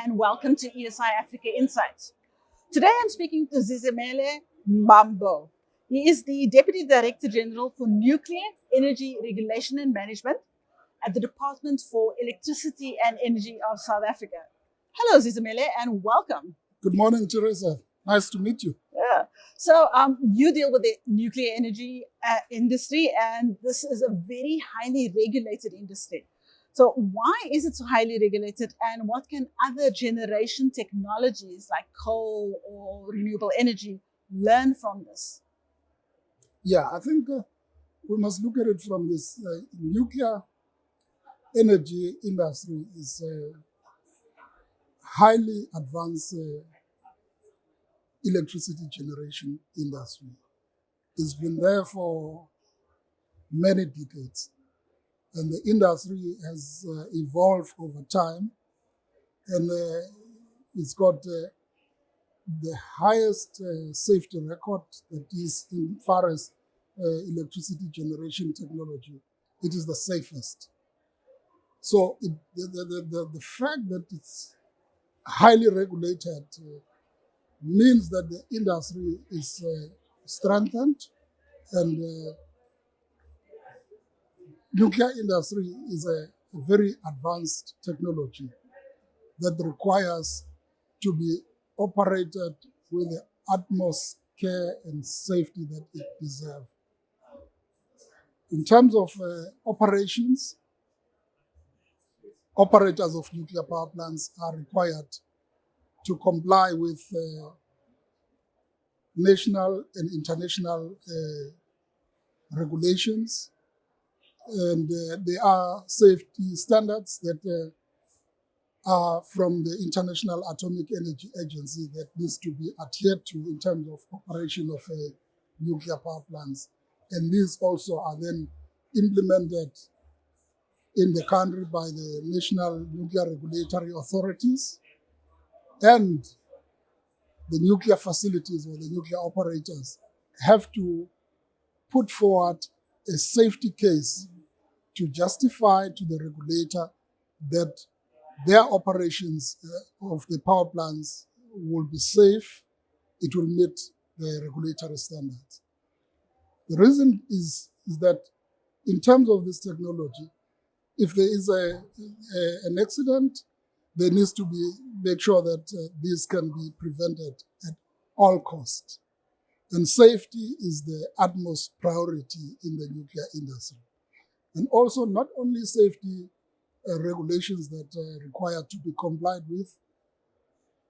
and welcome to ESI Africa Insights. Today I'm speaking to Zizamele Mbambo. He is the Deputy Director General for Nuclear Energy Regulation and Management at the Department for Electricity and Energy of South Africa. Hello, Zizamele, and welcome. Good morning, Teresa. Nice to meet you. Yeah. So you deal with the nuclear energy industry, and this is a very highly regulated industry. So why is it so highly regulated, and what can other generation technologies like coal or renewable energy learn from this? Yeah, I think we must look at it from this. Nuclear energy industry is a highly advanced electricity generation industry. It's been there for many decades, and the industry has evolved over time, and it's got the highest safety record that is in far as electricity generation technology. It is the safest. So the fact that it's highly regulated means that the industry is strengthened, and nuclear industry is a very advanced technology that requires to be operated with the utmost care and safety that it deserves. In terms of operations, operators of nuclear power plants are required to comply with national and international regulations, and there are safety standards that are from the International Atomic Energy Agency that needs to be adhered to in terms of operation of nuclear power plants. And these also are then implemented in the country by the national nuclear regulatory authorities, and the nuclear facilities or the nuclear operators have to put forward a safety case to justify to the regulator that their operations of the power plants will be safe, it will meet the regulatory standards. The reason is that in terms of this technology, if there is an accident, there needs to be make sure that this can be prevented at all costs. And safety is the utmost priority in the nuclear industry. And also not only safety regulations that are required to be complied with,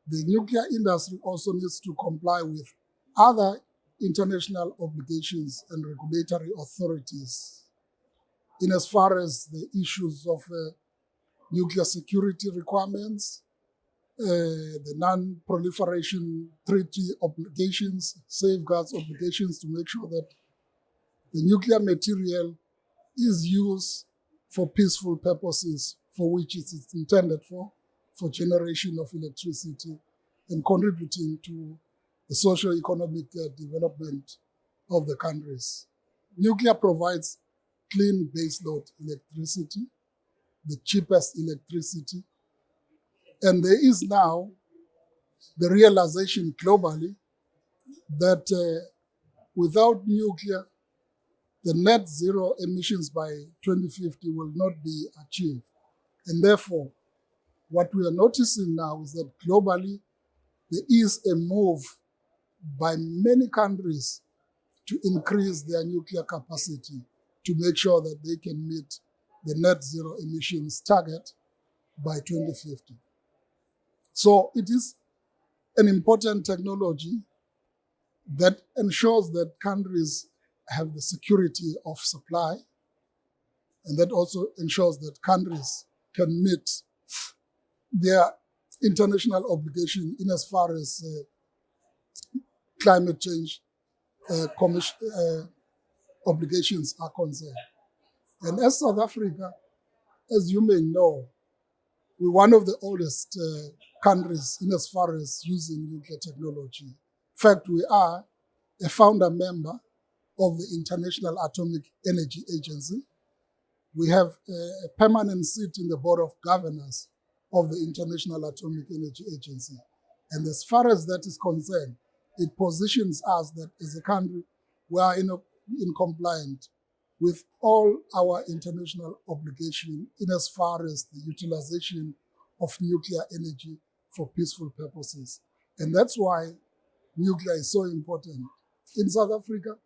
the nuclear industry also needs to comply with other international obligations and regulatory authorities in as far as the issues of nuclear security requirements, the non-proliferation treaty obligations, safeguards obligations to make sure that the nuclear material is used for peaceful purposes for which it is intended for generation of electricity and contributing to the socio-economic development of the countries. Nuclear provides clean baseload electricity, the cheapest electricity, and there is now the realization globally that without nuclear, the net zero emissions by 2050 will not be achieved. And therefore, what we are noticing now is that globally, there is a move by many countries to increase their nuclear capacity to make sure that they can meet the net zero emissions target by 2050. So it is an important technology that ensures that countries have the security of supply, and that also ensures that countries can meet their international obligation in as far as climate change obligations are concerned. And as South Africa, as you may know, we're one of the oldest countries in as far as using nuclear technology. In fact, we are a founder member of the International Atomic Energy Agency. We have a permanent seat in the Board of Governors of the International Atomic Energy Agency. And as far as that is concerned, it positions us that as a country, we are in compliance with all our international obligations in as far as the utilization of nuclear energy for peaceful purposes. And that's why nuclear is so important. In South Africa,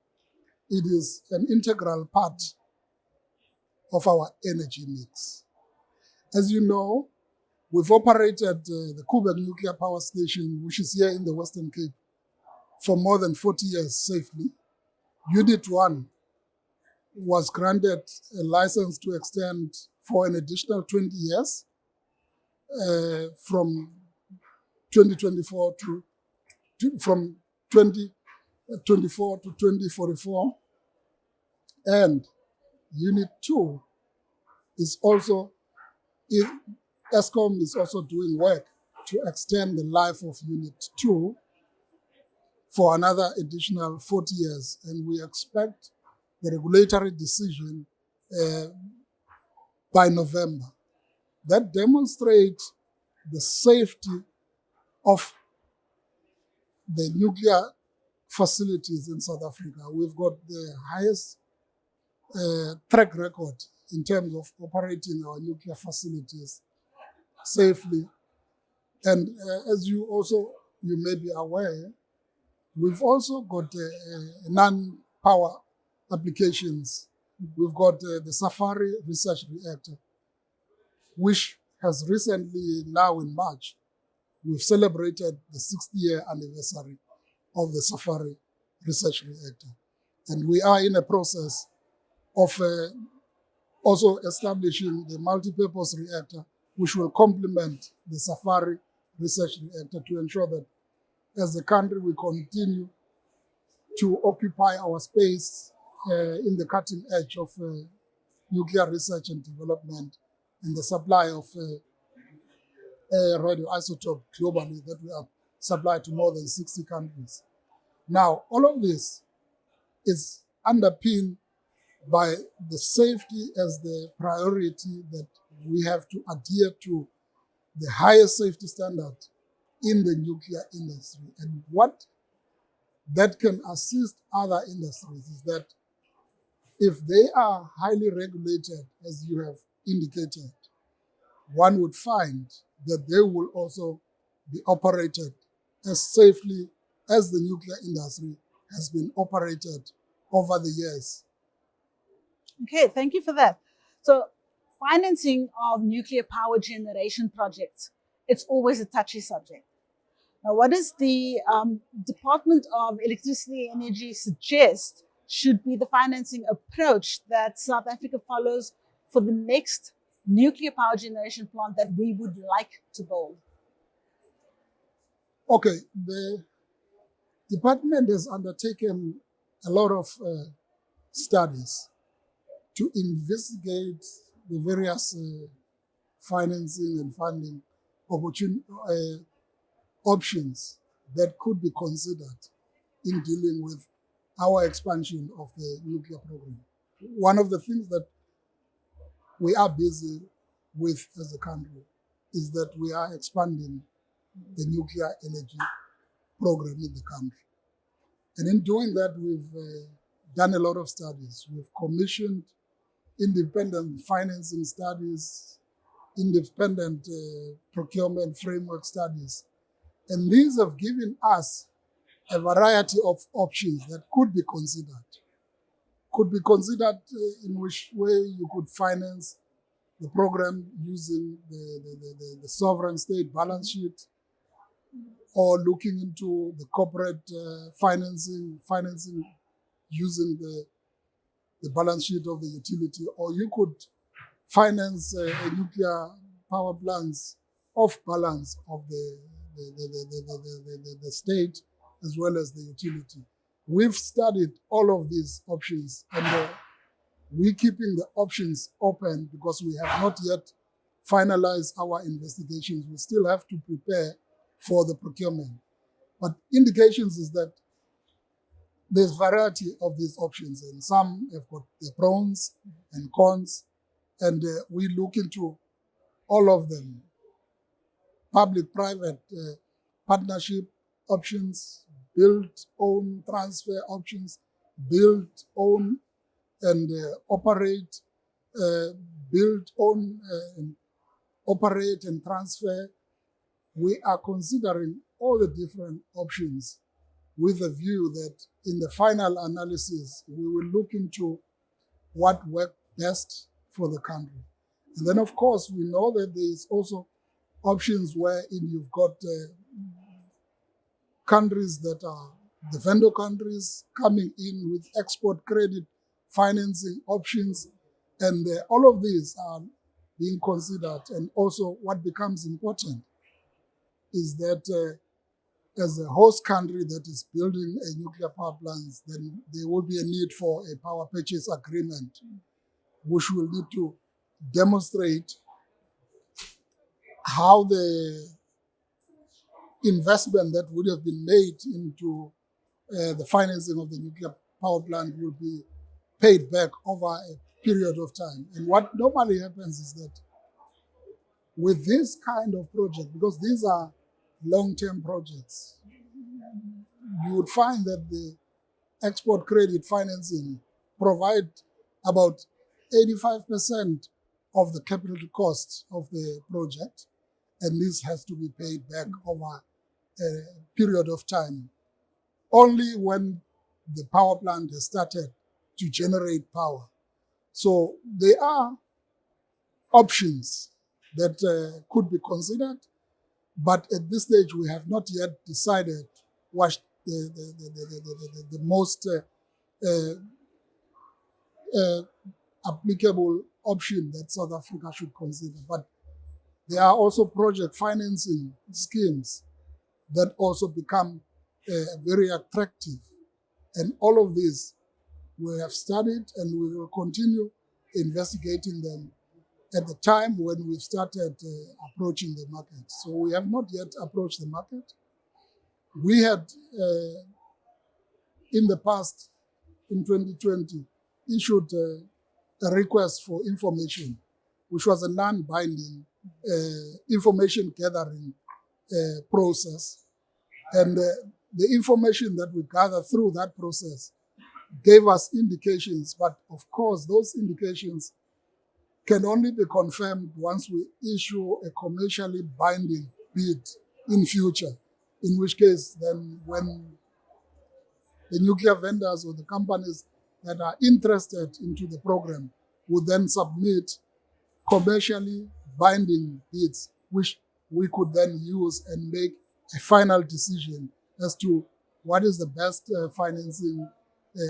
it is an integral part of our energy mix. As you know, we've operated the Koeberg nuclear power station, which is here in the Western Cape, for more than 40 years safely. Unit 1 was granted a license to extend for an additional 20 years from 2024 from 2024 to 2044. And Unit 2 is also, ESCOM is also doing work to extend the life of Unit 2 for another additional 40 years. And we expect the regulatory decision by November. That demonstrates the safety of the nuclear facilities in South Africa. We've got the highest track record in terms of operating our nuclear facilities safely. And as you may be aware, we've also got non-power applications. We've got the Safari Research Reactor, which has recently, now in March, we've celebrated the 60th anniversary of the Safari Research Reactor. And we are in a process of also establishing the multipurpose reactor, which will complement the Safari Research Reactor to ensure that as a country we continue to occupy our space in the cutting edge of nuclear research and development and the supply of radioisotope globally that we have supplied to more than 60 countries. Now, all of this is underpinned by the safety as the priority, that we have to adhere to the highest safety standard in the nuclear industry. And what that can assist other industries is that if they are highly regulated, as you have indicated, one would find that they will also be operated as safely as the nuclear industry has been operated over the years. Okay, thank you for that. So financing of nuclear power generation projects, it's always a touchy subject. Now, what does the Department of Electricity and Energy suggest should be the financing approach that South Africa follows for the next nuclear power generation plant that we would like to build? Okay, the department has undertaken a lot of studies to investigate the various financing and funding options that could be considered in dealing with our expansion of the nuclear program. One of the things that we are busy with as a country is that we are expanding the nuclear energy program in the country. And in doing that, we've done a lot of studies. We've commissioned independent financing studies, independent procurement framework studies. And these have given us a variety of options that could be considered. Could be considered in which way you could finance the program using the sovereign state balance sheet, or looking into the corporate financing using the balance sheet of the utility, or you could finance a nuclear power plants off balance of the state as well as the utility. We've studied all of these options, and we're keeping the options open because we have not yet finalized our investigations. We still have to prepare for the procurement. But indications is that there's variety of these options, and some have got the pros and cons, and we look into all of them public-private partnership options, build, own, transfer options, build, own, and operate, build, own, operate, and transfer. We are considering all the different options with a view that in the final analysis, we will look into what worked best for the country. And then, of course, we know that there is also options wherein you've got countries that are the vendor countries coming in with export credit financing options. And all of these are being considered. And also what becomes important is that as a host country that is building a nuclear power plant, then there will be a need for a power purchase agreement, which will need to demonstrate how the investment that would have been made into the financing of the nuclear power plant will be paid back over a period of time. And what normally happens is that with this kind of project, because these are long-term projects, you would find that the export credit financing provide about 85% of the capital cost of the project, and this has to be paid back over a period of time. Only when the power plant has started to generate power. So there are options that could be considered, but at this stage we have not yet decided what the most applicable option that South Africa should consider. But there are also project financing schemes that also become very attractive. And all of these we have studied and we will continue investigating them at the time when we've started approaching the market. So we have not yet approached the market. We had, in the past, in 2020, issued a request for information, which was a non-binding information gathering process. And the information that we gathered through that process gave us indications, but of course those indications can only be confirmed once we issue a commercially binding bid in future, in which case then when the nuclear vendors or the companies that are interested into the program would then submit commercially binding bids, which we could then use and make a final decision as to what is the best financing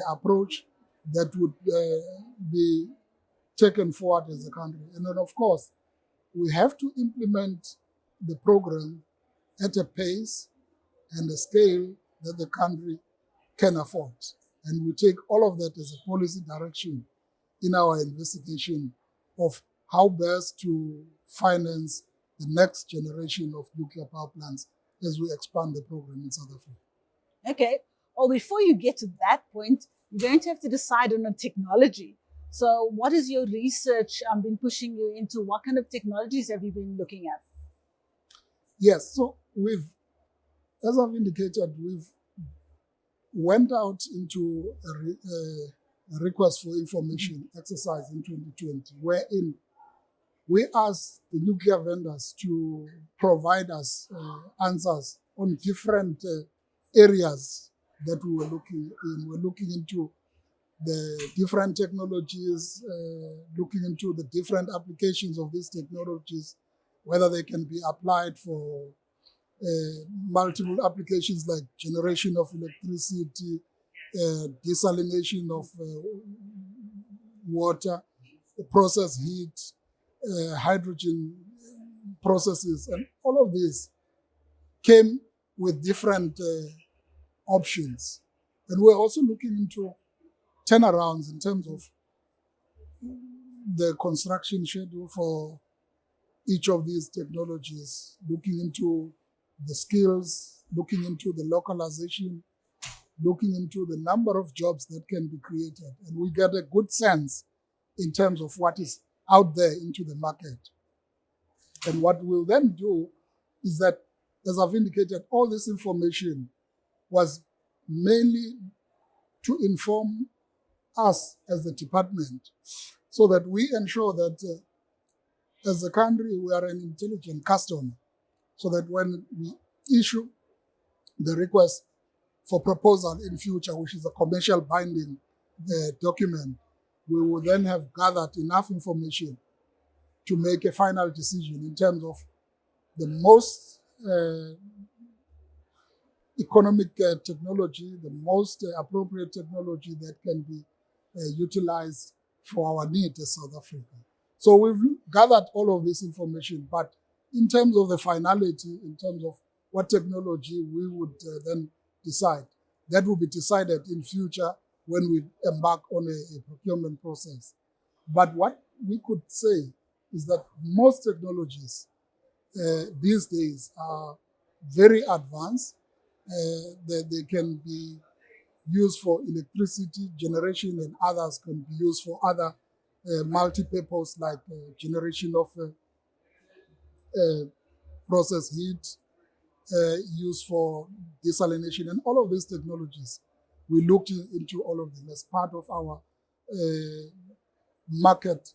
approach that would be taken forward as a country. And then, of course, we have to implement the program at a pace and a scale that the country can afford. And we take all of that as a policy direction in our investigation of how best to finance the next generation of nuclear power plants as we expand the program in South Africa. Okay. Well, before you get to that point, you're going to have to decide on a technology. So what has your research been pushing you into? What kind of technologies have you been looking at? Yes, so as I've indicated, we've went out into a request for information exercise in 2020, wherein we asked the nuclear vendors to provide us answers on different areas that we were looking in. We're looking into the different technologies, looking into the different applications of these technologies, whether they can be applied for multiple applications like generation of electricity, desalination of water, process heat, hydrogen processes, and all of this came with different options. And we're also looking into turnarounds in terms of the construction schedule for each of these technologies, looking into the skills, looking into the localization, looking into the number of jobs that can be created. And we get a good sense in terms of what is out there into the market. And what we'll then do is that, as I've indicated, all this information was mainly to inform us as the department so that we ensure that as a country we are an intelligent customer, so that when we issue the request for proposal in future, which is a commercial binding document, we will then have gathered enough information to make a final decision in terms of the most economic technology, the most appropriate technology that can be utilized for our need as South Africa. So we've gathered all of this information, but in terms of the finality, in terms of what technology we would then decide, that will be decided in future when we embark on a procurement process. But what we could say is that most technologies these days are very advanced. They can be used for electricity generation, and others can be used for other multi-purpose, like generation of process heat, used for desalination, and all of these technologies. We looked into all of them as part of our market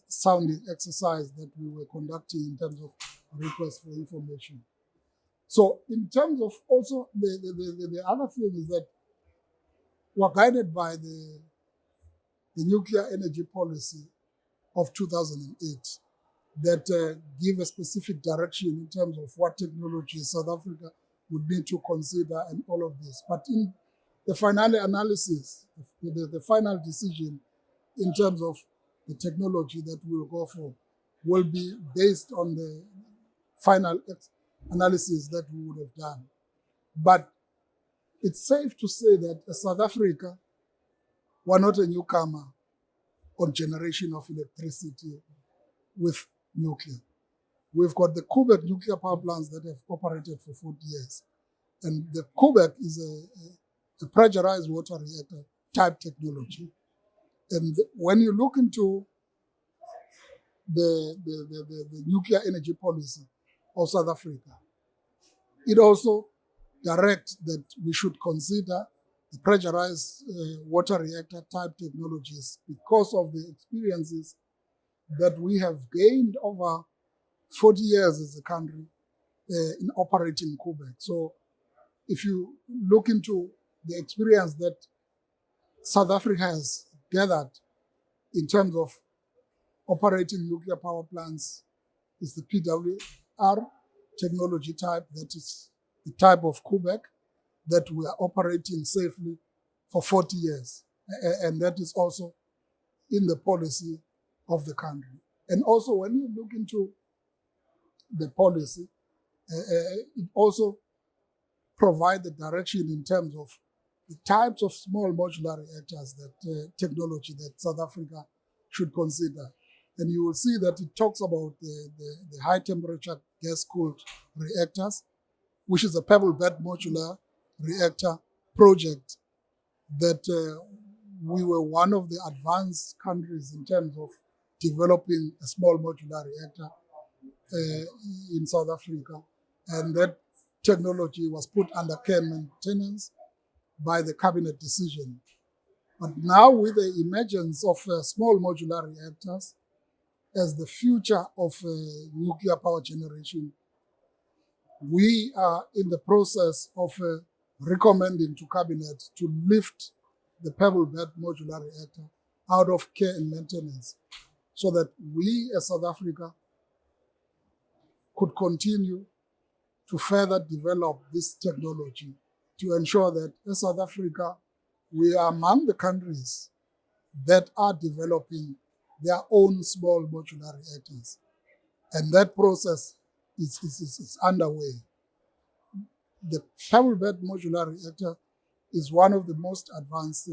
sounding exercise that we were conducting in terms of requests for information. So in terms of also the other thing is that we're guided by the nuclear energy policy of 2008 that give a specific direction in terms of what technology South Africa would need to consider and all of this. But in the final analysis, the final decision in terms of the technology that we'll go for will be based on the final analysis that we would have done. But it's safe to say that as South Africa, we're not a newcomer on generation of electricity with nuclear. We've got the Koeberg nuclear power plants that have operated for 40 years. And the Koeberg is a pressurized water reactor type technology. And when you look into the nuclear energy policy of South Africa, it also directs that we should consider the pressurized water reactor type technologies because of the experiences that we have gained over 40 years as a country in operating Koeberg. So if you look into the experience that South Africa has gathered in terms of operating nuclear power plants, is the PBMR technology type, that is the type of Koeberg that we are operating safely for 40 years. And that is also in the policy of the country. And also when you look into the policy, it also provides the direction in terms of the types of small modular reactors, that technology that South Africa should consider. And you will see that it talks about the high temperature gas cooled reactors, which is a Pebble Bed Modular Reactor project that we were one of the advanced countries in terms of developing a small modular reactor in South Africa. And that technology was put under care and maintenance by the cabinet decision. But now with the emergence of small modular reactors as the future of nuclear power generation, we are in the process of recommending to cabinet to lift the Pebble Bed Modular Reactor out of care and maintenance so that we as South Africa could continue to further develop this technology to ensure that as South Africa, we are among the countries that are developing their own small modular reactors. And that process is underway. The Pebble Bed Modular Reactor is one of the most advanced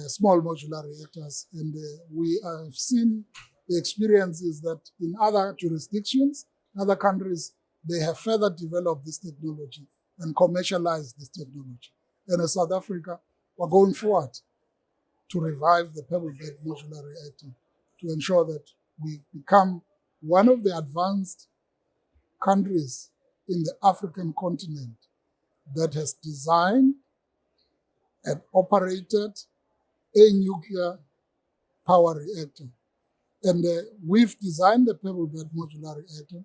small modular reactors. And we have seen the experiences that in other jurisdictions, other countries, they have further developed this technology and commercialized this technology. And as South Africa, we're going forward to revive the Pebble Bed Modular Reactor to ensure that we become one of the advanced countries in the African continent that has designed and operated a nuclear power reactor. And we've designed the Pebble Bed Modular Reactor,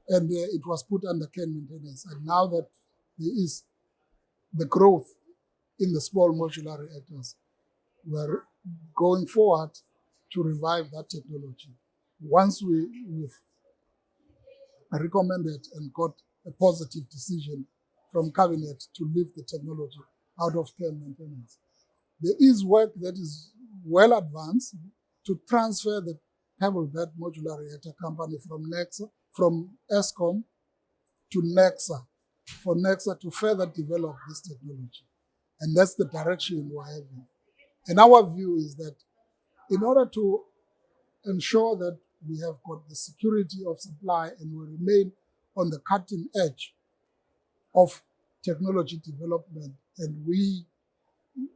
and it was put under care maintenance. And now that there is the growth in the small modular reactors, we're going forward to revive that technology. Once we've recommended and got a positive decision from Cabinet to lift the technology out of care maintenance, there is work that is well advanced to transfer the Pebble Bed Modular Reactor company from ESCOM to NEXA, for NEXA to further develop this technology. And that's the direction we're having. And our view is that in order to ensure that we have got the security of supply and we remain on the cutting edge of technology development, and we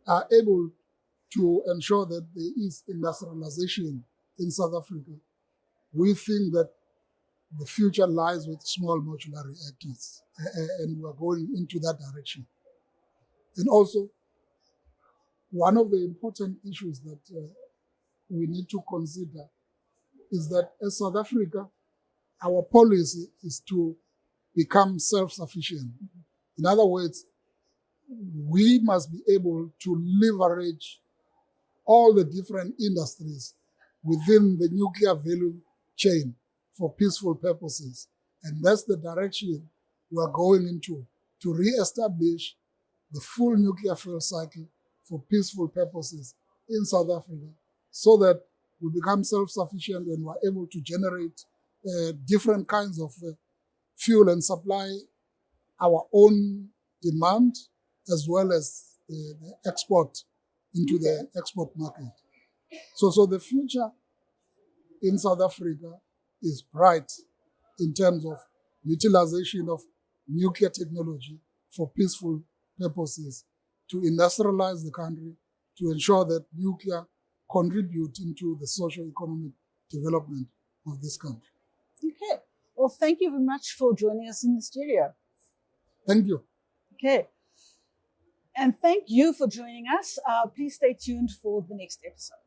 are able to ensure that there is industrialization in South Africa, we think that the future lies with small modular reactors, and we're going into that direction. And also, one of the important issues that we need to consider is that as South Africa, our policy is to become self-sufficient. In other words, we must be able to leverage all the different industries within the nuclear value chain for peaceful purposes. And that's the direction we're going into, to re-establish the full nuclear fuel cycle for peaceful purposes in South Africa, so that we become self-sufficient and we're able to generate different kinds of fuel and supply our own demand, as well as the export into the export market. So the future in South Africa is bright in terms of utilization of nuclear technology for peaceful purposes, to industrialize the country, to ensure that nuclear contribute into the socio-economic development of this country. Okay. Well, thank you very much for joining us in the studio. Thank you. Okay. And thank you for joining us. Please stay tuned for the next episode.